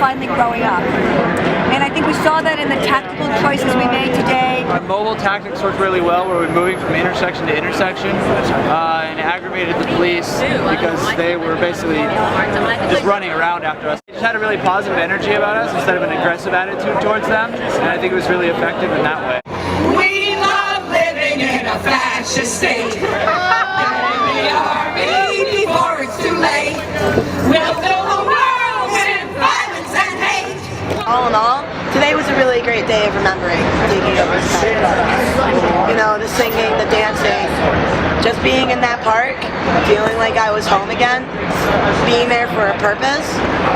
finally growing up. And I think we saw that in the tactical choices we made today. Our mobile tactics worked really well, where we're moving from intersection to intersection, and aggravated the police because they were basically just running around after us. They just had a really positive energy about us instead of an aggressive attitude towards them, and I think it was really effective in that way. We love living in a fascist state. Get in the army before it's too late. We'll fill the world with violence and hate. All in all, today was a really great day of remembering taking over society. You know, the singing, the dancing, just being in that park, feeling like I was home again, being there for a purpose,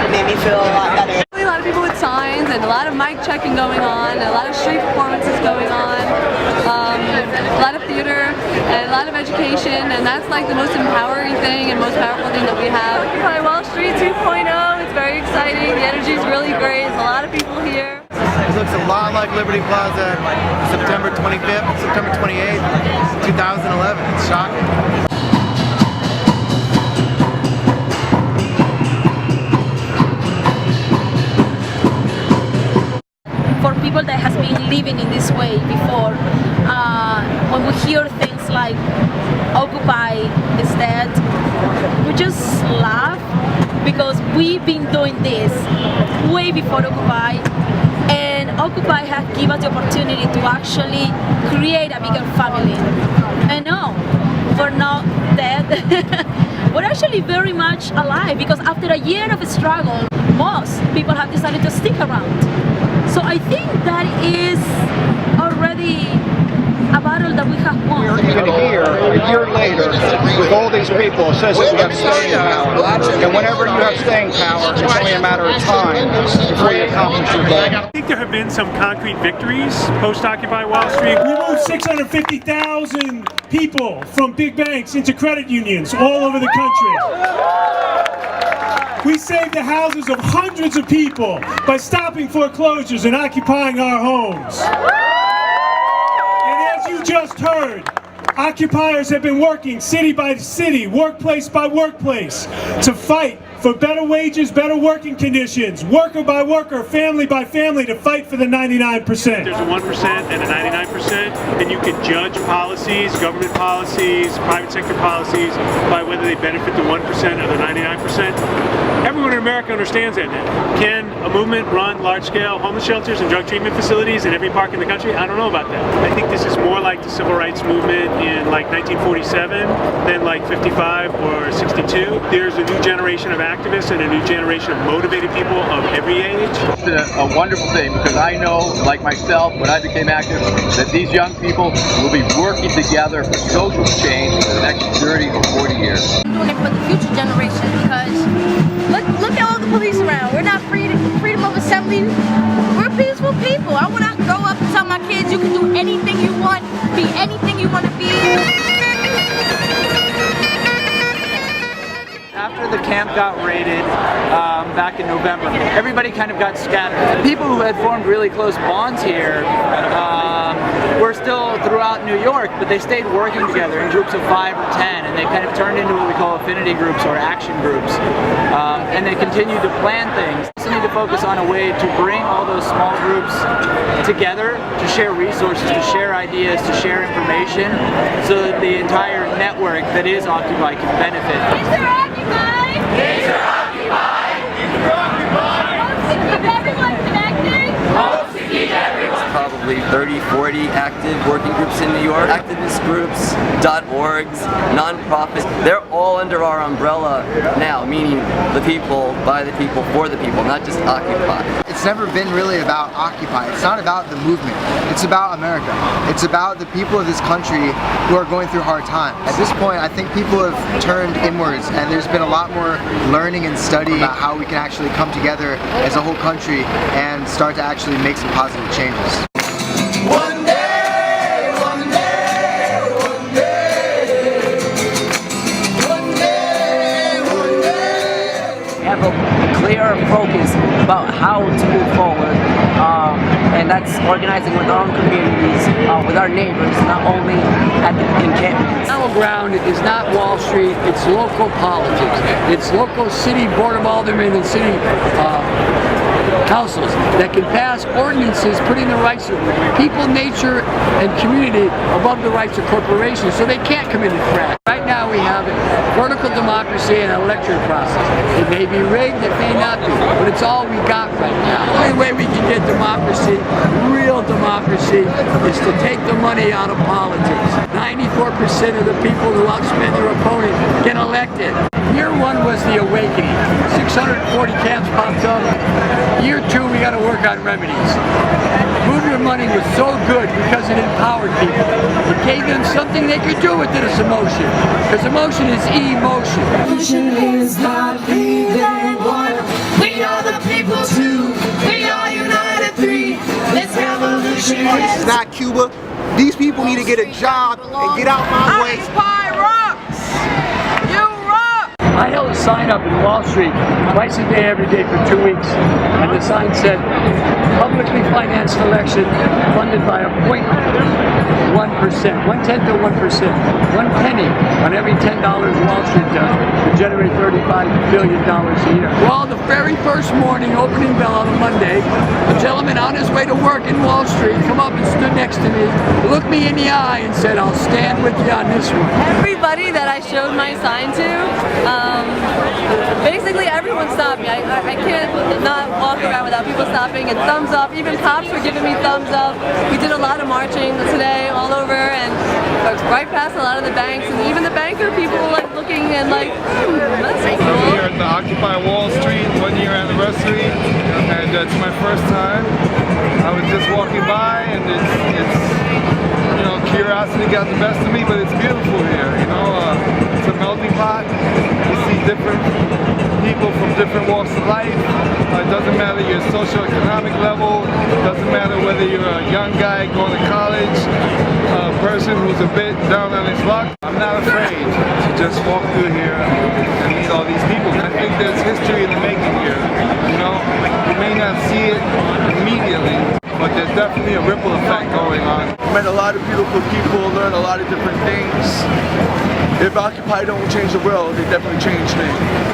made me feel a lot better. A lot of people with signs and a lot of mic checking going on, and a lot of street performances going on, a lot of theater and a lot of education, and that's like the most empowering thing and most powerful thing that we have. Occupy Wall Street 2.0, it's very exciting, the energy is really great, there's a lot of people here. It looks a lot like Liberty Plaza September 25th, September 28th, 2011. It's shocking. For people that has been living in this way before, when we hear things like Occupy is dead, we just laugh because we've been doing this way before Occupy, and Occupy has given us the opportunity to actually create a bigger family. And no, we're not dead. We're actually very much alive, because after a year of struggle, most people have decided to stick around. So I think that is already a battle that we have won. Even here, a year later, with all these people, it says that we have staying power. And whenever you have staying power, it's only a matter of time before you accomplish your goal. I think there have been some concrete victories post-Occupy Wall Street. We moved 650,000 people from big banks into credit unions all over the country. We saved the houses of hundreds of people by stopping foreclosures and occupying our homes. And as you just heard, occupiers have been working city by city, workplace by workplace, to fight for better wages, better working conditions, worker by worker, family by family, to fight for the 99%. There's a 1% and a 99%, and you can judge policies, government policies, private sector policies, by whether they benefit the 1% or the 99%. Everyone in America understands that now. Can a movement run large-scale homeless shelters and drug treatment facilities in every park in the country? I don't know about that. I think this is more like the civil rights movement in like 1947 than like 55 or 62. There's a new generation of activists and a new generation of motivated people of every age. It's a wonderful thing, because I know, like myself, when I became active, that these young people will be working together for social change for the next 30 or 40 years. I'm doing it for the future generation, because look at all the police around. We're not freedom of assembly. We're peaceful people. I want to grow up and tell my kids you can do anything you want, be anything you want to be. After the camp got raided back in November, everybody kind of got scattered. The people who had formed really close bonds here were still throughout New York, but they stayed working together in groups of 5 or 10, and they kind of turned into what we call affinity groups or action groups. And they continued to plan things. We need to focus on a way to bring all those small groups together, to share resources, to share ideas, to share information, so that the entire network that is Occupy can benefit. These are Occupy! These are Occupy! Keep everyone connected! Hopes to keep everyone! Probably 30, 40 active working groups in New York. Activist groups, .orgs, non-profits, they're all under our umbrella now, meaning the people, by the people, for the people, not just Occupy. It's never been really about Occupy. It's not about the movement. It's about America. It's about the people of this country who are going through hard times. At this point, I think people have turned inwards, and there's been a lot more learning and study about how we can actually come together as a whole country and start to actually make some positive changes. One day, one day, one day, one day, one day. We have a clear focus about how to move forward, and that's organizing with our own communities, with our neighbors, not only at the encampments. Our ground is not Wall Street, it's local politics. It's local city board of aldermen and city councils that can pass ordinances putting the rights of people, nature, and community above the rights of corporations, so they can't come in and crash. Right now we have vertical democracy and an electoral process. It may be rigged, it may not be, but it's all we got right now. The only way we can get democracy, real democracy, is to take the money out of politics. 94% of the people who outspend their opponent get elected. Year one was the awakening. 640 camps popped up. Year two, we got to work on remedies. Move Your Money was so good because it empowered people. It gave them something they could do with this emotion. Because emotion is emotion. Emotion is not leaving one. We are the people too. We are united three. This revolution It's not Cuba. These people need to get a job and get out my way. Occupy rocks! You rock! I held a sign up in Wall Street twice a day, every day for 2 weeks, and the sign said, publicly financed election funded by a 0.1%, 1/10 of 1%, 1 penny on every $10 Wall Street does to generate $35 billion a year. Well, the very first morning, opening bell on a Monday, a gentleman on his way to work in Wall Street come up and stood next to me, looked me in the eye and said, I'll stand with you on this one. Everybody that I showed my sign to, basically everyone stopped me. I can't not walk around without people stopping and thumbs up. Even cops were giving me thumbs up. We did a lot of marching today all over and right past a lot of the banks, and even the banker people were like looking and like, that's cool. I'm here at the Occupy Wall Street 1 year anniversary, and it's my first time. I was just walking by, and it's you know, curiosity got the best of me, but it's beautiful here. You know, it's a melting pot. You see different people from different walks of life. It doesn't matter your socioeconomic level. It doesn't matter whether you're a young guy going to college, a person who's a bit down on his luck. I'm not afraid to just walk through here and meet all these people. I think there's history in the making here. You know, you may not see it immediately, but there's definitely a ripple effect going on. Met a lot of beautiful people, learned a lot of different things. If Occupy don't change the world, they definitely change me.